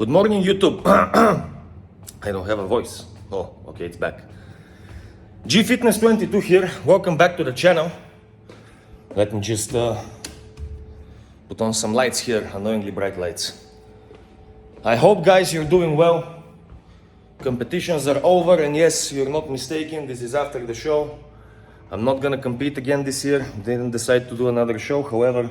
Good morning, YouTube. I don't have a voice. Oh, okay, it's back. GFitness22 here. Welcome back to the channel. Let me just put on some lights here, annoyingly bright lights. I hope, guys, you're doing well. Competitions are over, and yes, you're not mistaken, this is after the show. I'm not gonna compete again this year. Didn't decide to do another show. However,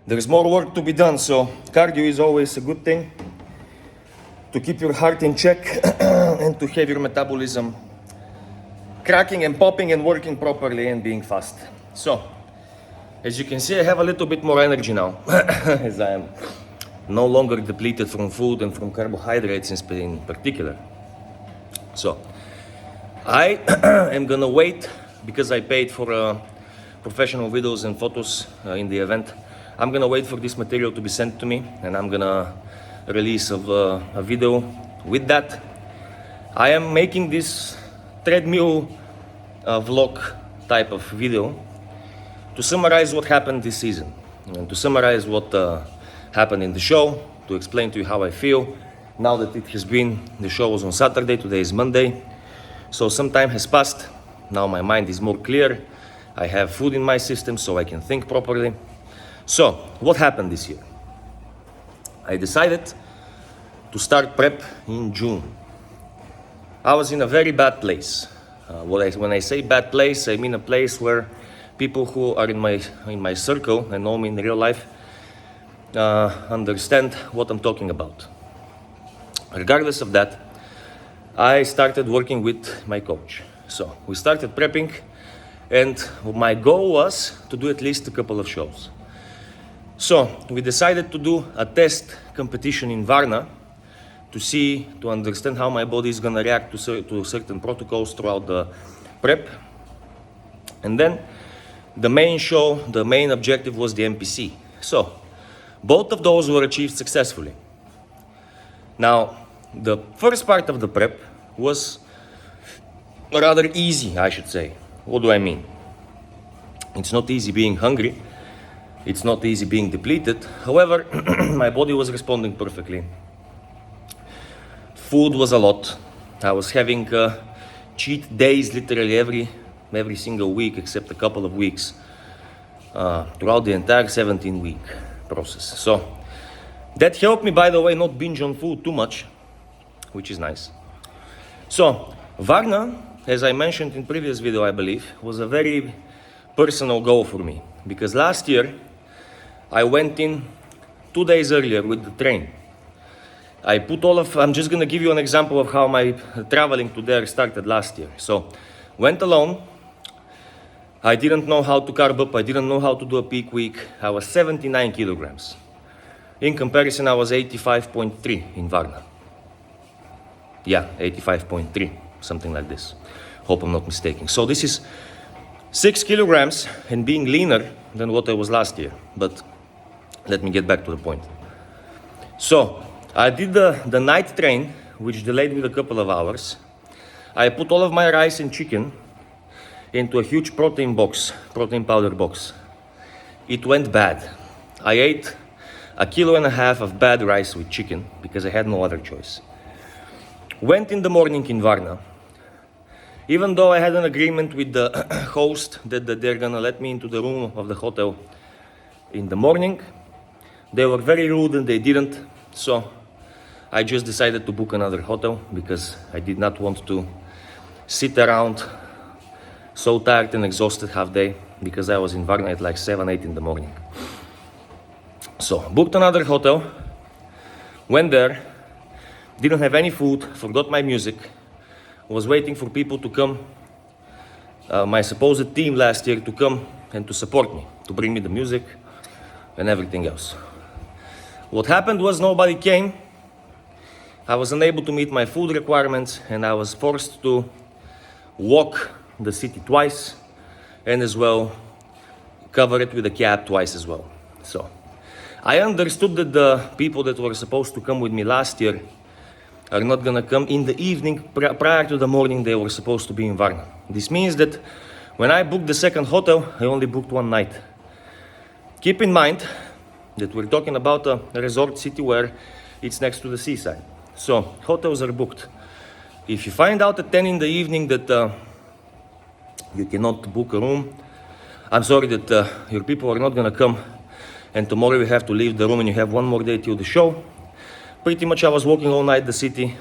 there's more work to be done, so cardio is always a good thing to keep your heart in check and to have your metabolism cracking and popping and working properly and being fast. So, as you can see, I have a little bit more energy now as I am no longer depleted from food and from carbohydrates in particular. So, I am gonna wait because I paid for professional videos and photos in the event. I'm gonna wait for this material to be sent to me, and I'm gonna release of a video with that. I am making this treadmill vlog type of video to summarize what happened this season and to summarize what happened in the show, to explain to you how I feel now that it has been, the show was on Saturday, today is Monday, so some time has passed. Now my mind is more clear. I have food in my system so I can think properly. So what happened this year? I decided to start prep in June. I was in a very bad place. When I say bad place, I mean a place where people who are in my circle and know me in real life understand what I'm talking about. Regardless of that, I started working with my coach. So we started prepping, and my goal was to do at least a couple of shows. So we decided to do a test competition in Varna to understand how my body is going to react to certain protocols throughout the prep. And then the main show, the main objective was the MPC. So both of those were achieved successfully. Now, the first part of the prep was rather easy, I should say. What do I mean? It's not easy being hungry. It's not easy being depleted. However, my body was responding perfectly. Food was a lot. I was having cheat days literally every single week except a couple of weeks throughout the entire 17-week process. So that helped me, by the way, not binge on food too much, which is nice. So Varna, as I mentioned in previous video, I believe, was a very personal goal for me, because last year I went in 2 days earlier with the train. I'm just gonna give you an example of how my traveling to there started last year. So, went alone. I didn't know how to carb up. I didn't know how to do a peak week. I was 79 kilograms. In comparison, I was 85.3 in Varna. Yeah, 85.3, something like this. Hope I'm not mistaken. So this is 6 kilograms and being leaner than what I was last year. But let me get back to the point. So I did the night train, which delayed with a couple of hours. I put all of my rice and chicken into a huge protein powder box. It went bad. I ate 1.5 kilos of bad rice with chicken because I had no other choice. Went in the morning in Varna. Even though I had an agreement with the host that they're gonna let me into the room of the hotel in the morning, they were very rude and they didn't. So I just decided to book another hotel because I did not want to sit around so tired and exhausted half day, because I was in Varna at like 7, 8 in the morning. So booked another hotel, went there, didn't have any food, forgot my music, was waiting for people to come, my supposed team last year to come and to support me, to bring me the music and everything else. What happened was nobody came. I was unable to meet my food requirements, and I was forced to walk the city twice and as well cover it with a cab twice as well. So I understood that the people that were supposed to come with me last year are not gonna come in the evening prior to the morning they were supposed to be in Varna. This means that when I booked the second hotel, I only booked one night. Keep in mind that we're talking about a resort city where It's next to the seaside. So hotels are booked. If you find out at 10 in the evening that you cannot book a room, I'm sorry that your people are not gonna come, and tomorrow you have to leave the room and you have one more day till the show. Pretty much I was walking all night the city,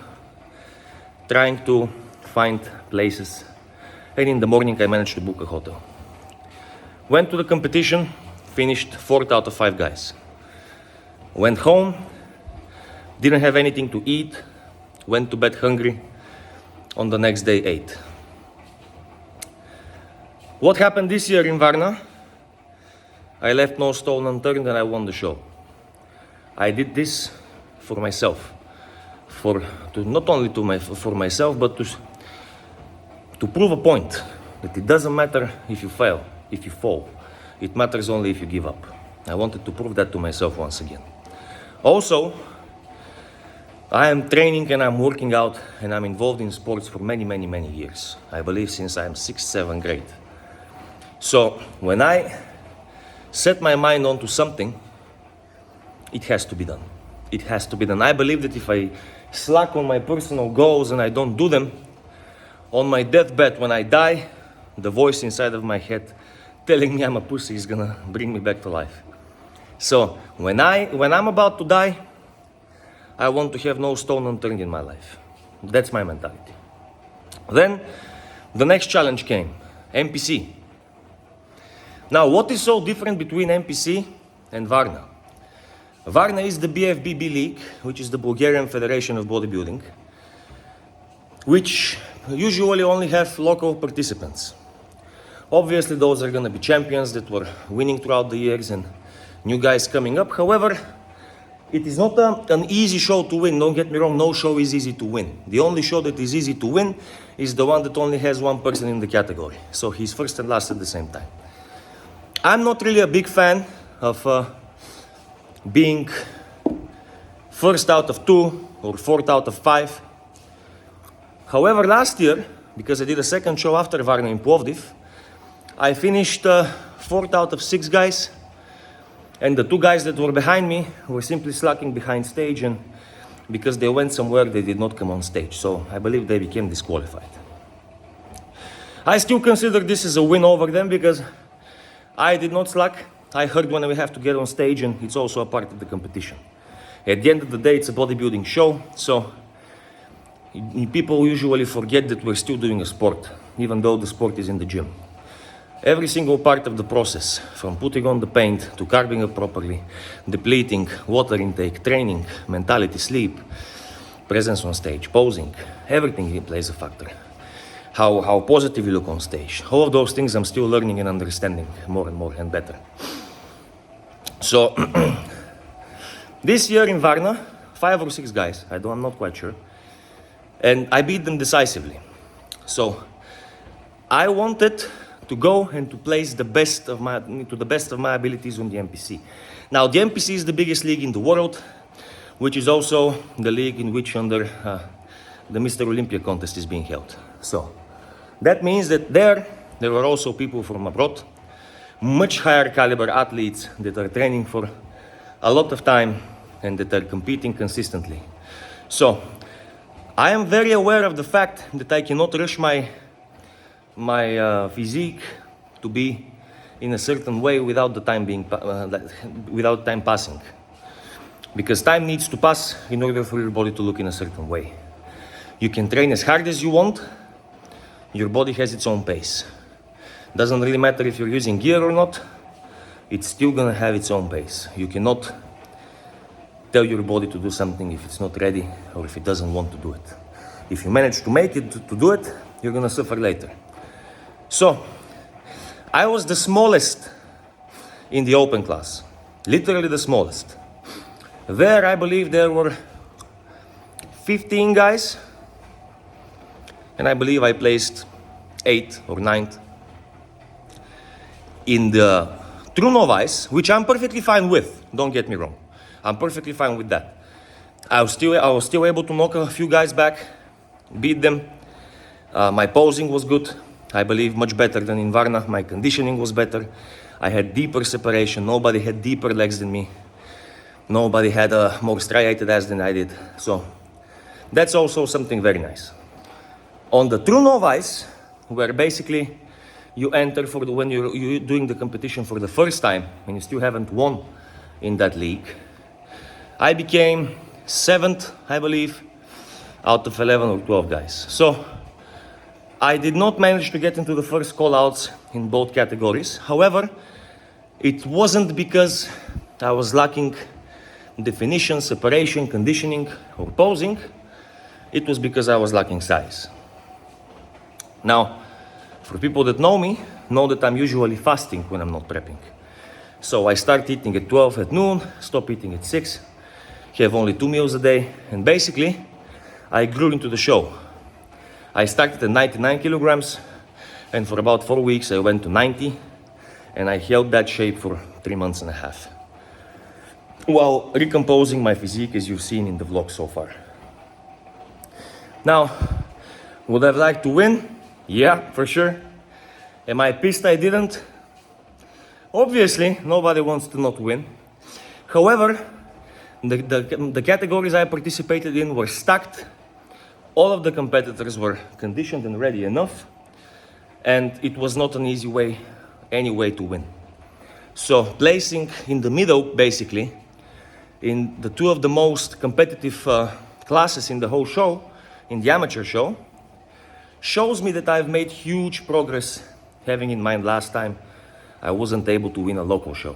trying to find places, and in the morning I managed to book a hotel. Went to the competition, finished 4th out of 5 guys. Went home, didn't have anything to eat, went to bed hungry, on the next day ate. What happened this year in Varna? I left no stone unturned and I won the show. I did this for myself, not only for myself, but to prove a point that it doesn't matter if you fail, if you fall. It matters only if you give up. I wanted to prove that to myself once again. Also, I am training and I'm working out and I'm involved in sports for many, many, many years. I believe since I'm 6th, 7th grade. So when I set my mind onto something, it has to be done. It has to be done. I believe that if I slack on my personal goals and I don't do them, on my deathbed when I die, the voice inside of my head telling me I'm a pussy is gonna bring me back to life. So when I'm about to die, I want to have no stone unturned in my life. That's my mentality. Then the next challenge came, NPC. Now, what is so different between NPC and Varna? Varna is the BFBB League, which is the Bulgarian Federation of Bodybuilding, which usually only have local participants. Obviously, those are going to be champions that were winning throughout the years and new guys coming up. However, it is not an easy show to win. Don't get me wrong, no show is easy to win. The only show that is easy to win is the one that only has one person in the category. So he's first and last at the same time. I'm not really a big fan of being first out of 2 or 4th out of 5. However, last year, because I did a second show after Varna in Plovdiv, I finished 4th out of 6 guys. And the 2 guys that were behind me were simply slacking behind stage, and because they went somewhere, they did not come on stage. So I believe they became disqualified. I still consider this as a win over them because I did not slack. I heard when we have to get on stage, and it's also a part of the competition. At the end of the day, it's a bodybuilding show, so people usually forget that we're still doing a sport, even though the sport is in the gym. Every single part of the process, from putting on the paint to carving it properly, depleting, water intake, training, mentality, sleep, presence on stage, posing, everything plays a factor. How positive you look on stage. All of those things I'm still learning and understanding more and more and better. So, this year in Varna, 5 or 6 guys, I'm not quite sure, and I beat them decisively. So, I wanted to go and to place to the best of my abilities on the NPC. Now, the NPC is the biggest league in the world, which is also the league in which the Mr. Olympia contest is being held. So, that means that there were also people from abroad, much higher caliber athletes that are training for a lot of time and that are competing consistently. So, I am very aware of the fact that I cannot rush my physique to be in a certain way without the time without time passing, because time needs to pass in order for your body to look in a certain way. You can train as hard as you want. Your body has its own pace. Doesn't really matter if you're using gear or not. It's still gonna have its own pace. You cannot tell your body to do something if it's not ready or if it doesn't want to do it. If you manage to make it to do it, you're gonna suffer later. So, I was the smallest in the open class, literally the smallest. There, I believe there were 15 guys, and I believe I placed 8th or 9th. In the true novice, which I'm perfectly fine with, don't get me wrong, I'm perfectly fine with that. I was still able to knock a few guys back, beat them. My posing was good. I believe much better than in Varna. My conditioning was better. I had deeper separation. Nobody had deeper legs than me. Nobody had a more striated ass than I did. So that's also something very nice. On the true novice, where basically you enter for when you're doing the competition for the first time and you still haven't won in that league, I became 7th, I believe, out of 11 or 12 guys. So I did not manage to get into the first call-outs in both categories. However, it wasn't because I was lacking definition, separation, conditioning, or posing. It was because I was lacking size. Now, for people that know me, know that I'm usually fasting when I'm not prepping. So I start eating at 12 at noon, stop eating at 6, have only 2 meals a day, and basically, I grew into the show. I started at 99 kilograms, and for about 4 weeks I went to 90, and I held that shape for 3 months and a half, while recomposing my physique as you've seen in the vlog so far. Now, would I have liked to win? Yeah, for sure. Am I pissed I didn't? Obviously, nobody wants to not win. However, the categories I participated in were stacked. All of the competitors were conditioned and ready enough, and it was not an easy way, any way to win. So placing in the middle, basically, in the two of the most competitive classes in the whole show, in the amateur show, shows me that I've made huge progress, having in mind last time I wasn't able to win a local show.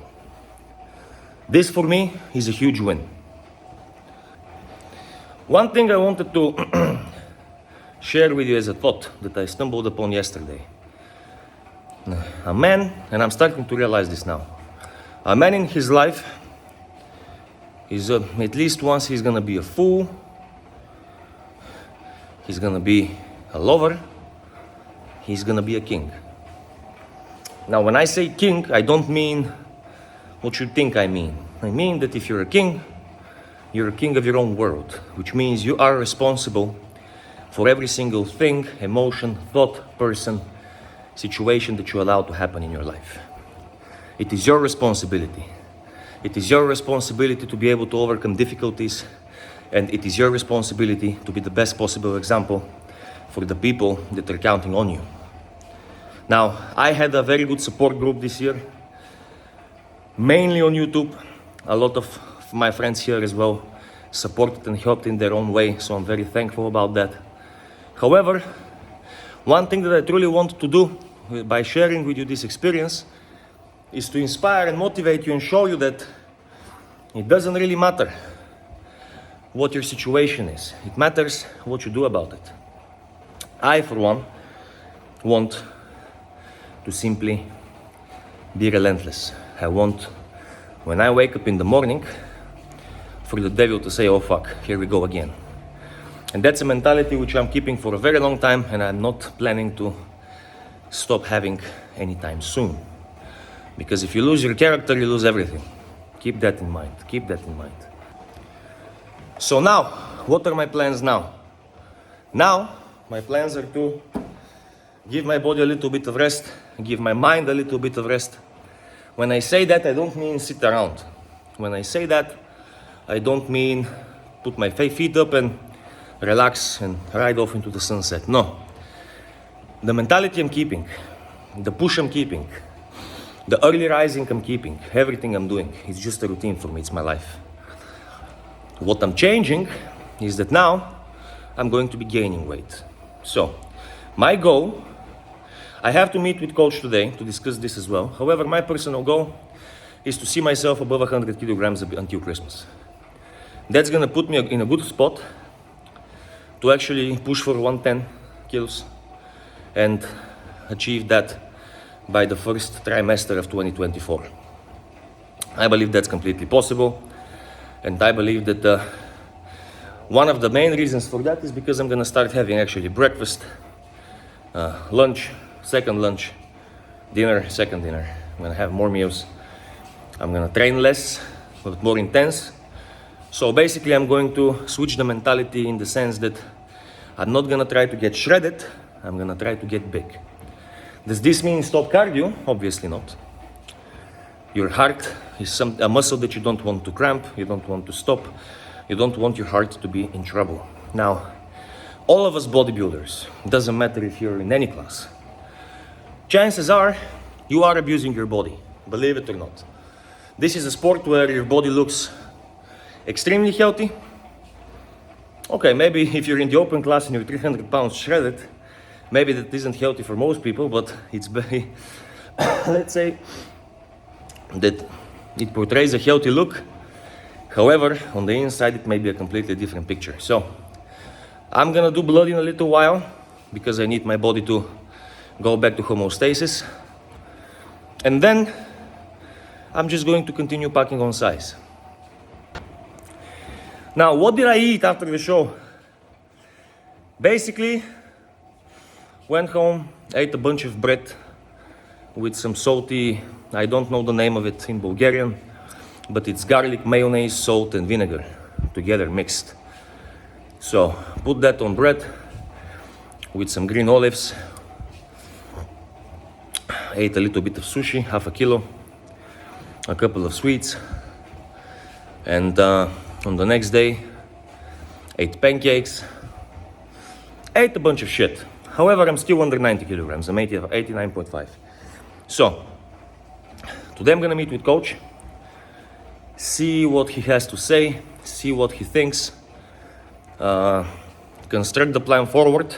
This for me is a huge win. One thing I wanted to share with you as a thought that I stumbled upon yesterday. A man, and I'm starting to realize this now, a man in his life is at least once he's gonna be a fool, he's gonna be a lover, he's gonna be a king. Now when I say king, I don't mean what you think I mean. I mean that if you're a king, you're a king of your own world, which means you are responsible for every single thing, emotion, thought, person, situation that you allow to happen in your life. It is your responsibility. It is your responsibility to be able to overcome difficulties, and it is your responsibility to be the best possible example for the people that are counting on you. Now, I had a very good support group this year, mainly on YouTube. A lot of my friends here as well supported and helped in their own way, so I'm very thankful about that. However, one thing that I truly want to do by sharing with you this experience is to inspire and motivate you and show you that it doesn't really matter what your situation is. It matters what you do about it. I, for one, want to simply be relentless. I want, when I wake up in the morning, for the devil to say, oh fuck, here we go again. And that's a mentality which I'm keeping for a very long time, and I'm not planning to stop having anytime soon. Because if you lose your character, you lose everything. Keep that in mind. Keep that in mind. So now, what are my plans now? Now, my plans are to give my body a little bit of rest, give my mind a little bit of rest. When I say that, I don't mean sit around. When I say that, I don't mean put my feet up and relax and ride off into the sunset. No. The mentality I'm keeping, the push I'm keeping, the early rising I'm keeping, everything I'm doing, it's just a routine for me, it's my life. What I'm changing is that now I'm going to be gaining weight. So, my goal, I have to meet with coach today to discuss this as well. However, my personal goal is to see myself above 100 kilograms until Christmas. That's gonna put me in a good spot to actually push for 110 kilos and achieve that by the first trimester of 2024. I believe that's completely possible, and I believe that one of the main reasons for that is because I'm gonna start having actually breakfast, lunch, second lunch, dinner, second dinner. I'm gonna have more meals. I'm gonna train less, but more intense. So basically I'm going to switch the mentality in the sense that I'm not gonna try to get shredded, I'm gonna try to get big. Does this mean stop cardio? Obviously not. Your heart is a muscle that you don't want to cramp, you don't want to stop, you don't want your heart to be in trouble. Now, all of us bodybuilders, doesn't matter if you're in any class, chances are you are abusing your body, believe it or not. This is a sport where your body looks extremely healthy. Okay, maybe if you're in the open class and you're 300 pounds shredded, maybe that isn't healthy for most people, but it's very, let's say, that it portrays a healthy look. However, on the inside, it may be a completely different picture. So, I'm gonna do blood in a little while because I need my body to go back to homeostasis. And then, I'm just going to continue packing on size. Now, what did I eat after the show? Basically, went home, ate a bunch of bread with some salty, I don't know the name of it in Bulgarian, but it's garlic, mayonnaise, salt, and vinegar together mixed. So, put that on bread with some green olives. Ate a little bit of sushi, half a kilo, a couple of sweets, and on the next day, ate pancakes, ate a bunch of shit. However, I'm still under 90 kilograms. I'm 89.5. So, today I'm gonna meet with coach, see what he has to say, see what he thinks, construct the plan forward,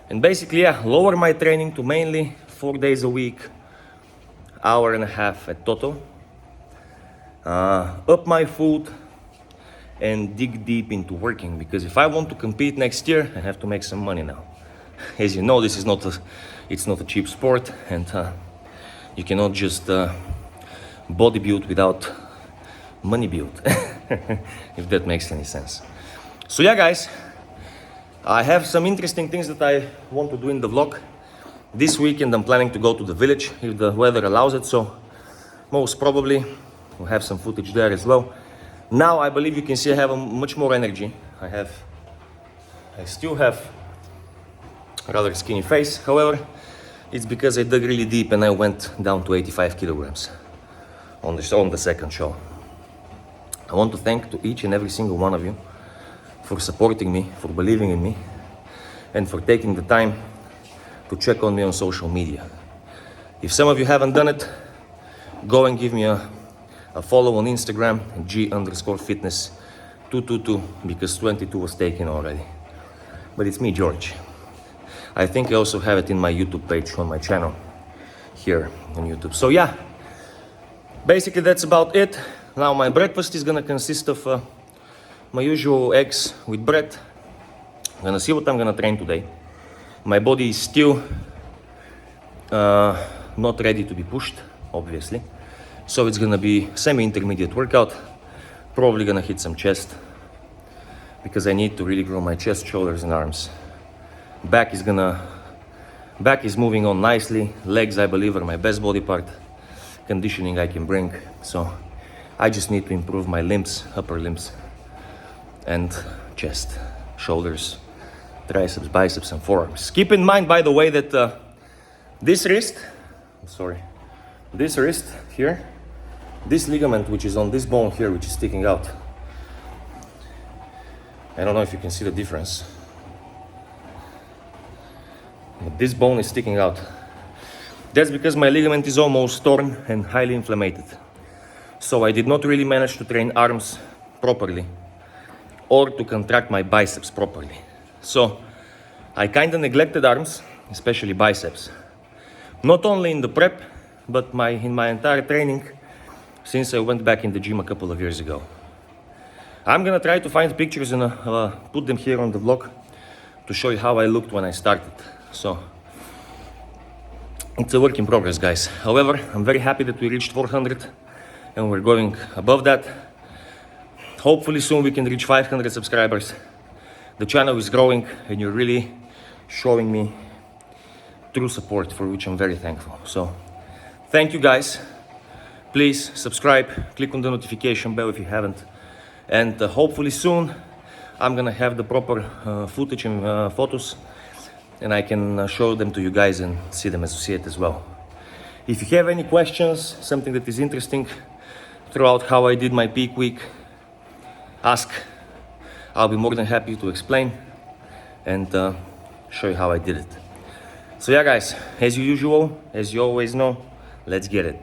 and basically, lower my training to mainly 4 days a week, hour and a half at total, up my food, and dig deep into working, because if I want to compete next year, I have to make some money now. As you know, this is not a cheap sport, and you cannot just body build without money build, if that makes any sense. So yeah, guys, I have some interesting things that I want to do in the vlog. This weekend I'm planning to go to the village if the weather allows it, so most probably we'll have some footage there as well. Now I believe you can see I have much more energy. I still have a rather skinny face. However, it's because I dug really deep and I went down to 85 kilograms on the second show. I want to thank to each and every single one of you for supporting me, for believing in me, and for taking the time to check on me on social media. If some of you haven't done it, go and give me a follow on Instagram, G_fitness 222, because 22 was taken already. But it's me, George. I think I also have it in my YouTube page on my channel here on YouTube. So yeah, basically that's about it. Now my breakfast is gonna consist of my usual eggs with bread. I'm gonna see what I'm gonna train today. My body is still not ready to be pushed, obviously. So it's gonna be semi-intermediate workout. Probably gonna hit some chest because I need to really grow my chest, shoulders, and arms. Back is moving on nicely. Legs, I believe, are my best body part. Conditioning I can bring. So I just need to improve my limbs, upper limbs, and chest, shoulders, triceps, biceps, and forearms. Keep in mind, by the way, that this wrist here, this ligament which is on this bone here, which is sticking out, I don't know if you can see the difference, but this bone is sticking out. That's because my ligament is almost torn and highly inflamed. So I did not really manage to train arms properly or to contract my biceps properly. So I kind of neglected arms, especially biceps, not only in the prep, but in my entire training since I went back in the gym a couple of years ago. I'm gonna try to find pictures and put them here on the vlog to show you how I looked when I started. So it's a work in progress, guys. However, I'm very happy that we reached 400 and we're going above that. Hopefully soon we can reach 500 subscribers. The channel is growing and you're really showing me true support, for which I'm very thankful. So thank you, guys. Please subscribe, click on the notification bell if you haven't, and hopefully soon I'm gonna have the proper footage and photos, and I can show them to you guys and see it as well. If you have any questions, something that is interesting throughout how I did my peak week, ask. I'll be more than happy to explain and show you how I did it. So yeah guys, as usual, as you always know, let's get it.